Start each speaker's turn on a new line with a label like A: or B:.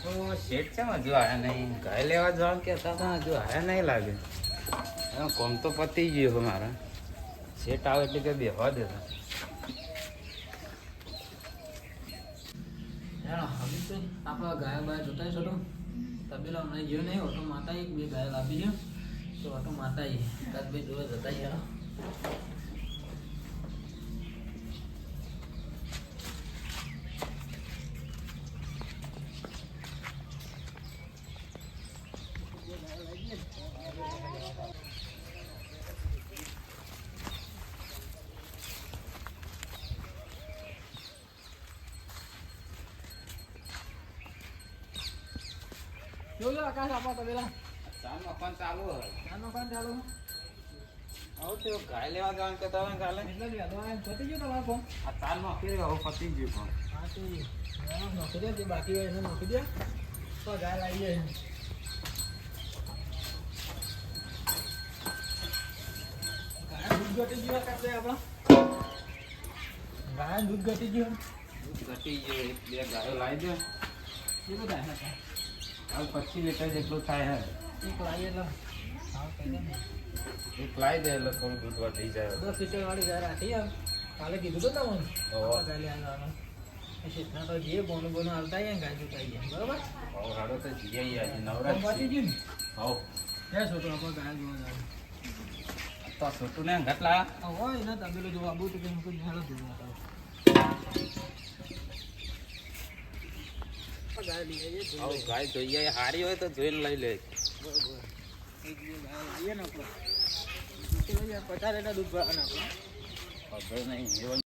A: તો શેઠ છે હજુ આયા નહીં. ગાય લેવા જવાનું કહેતા હતા, હજુ આયા નહીં લાગે. કોમ તો પતી ગયું છે મારા. શેઠ આવે એટલે કે બેહવા દેતા.
B: આપણા ગાય બાય જોતા છો તો તબેલા હમણાં ગયો નહીં. ઓટો માતા એક બે ગાય લાવી છે તો ઓટો માતા એકાદ બે જોવા જતા યાર. જોજો આકાશ આપા તબેલા
A: ચાલ મકાન ચાલુ હોય.
B: ચાનો કામ ચાલુ
A: આવું તો ગાય લેવા જવાનું કહેતા હતા કાલે.
B: એટલે જ યાદો આવે પતી ગયો તમારો ફોન.
A: આ ચાલ નોકરી હવે પતી ગયું પણ.
B: હા તો નોકરી દે જે બાકી હોય એને નોકરી દે તો ગાય લાવી જાય. ગાય દૂધ ઘટી ગયો કાપડે આપણા. ગાય દૂધ ઘટી ગયો.
A: દૂધ ઘટી ગયું. એક બે ગાયો લાવી દો.
B: કેટલું થાય હતા?
A: હાલ 25 લીટર જેટલું થાય હે.
B: એક લાવી એટલે હા કહી દે.
A: એક લાવી દે એટલે થોડું દૂધ વધી જાય.
B: 10 લીટર વાળી ગાય રાખી આવ. કાલે કીધું તો તમને ગાય લઈ આવવાનું. શેઠના તો જે બોનું બોનું આવતા જાય ગાય જોતાઈ જાય બરોબર.
A: હવે હાડો તો જઈએ આજે નવરાત
B: પતી ગયું ને?
A: હવ
B: ક્યાં છોટું આપણે ગાય જોવા જવાનું.
A: તો છોટું ને ઘટલા
B: હોય ને તબેલો જોવા આવું તો કે હું કોઈ હેલો જોવા હતા. ગાય લઈ આવીએ
A: હવ ગાય જોઈએ હારી હોય તો જોઈને લઈ લે.
B: બરોબર. એક બે ગાય લાવીએ ને આપણે 50 લીટર દૂધ ભરવાના આપણે.
A: ખબર નહીં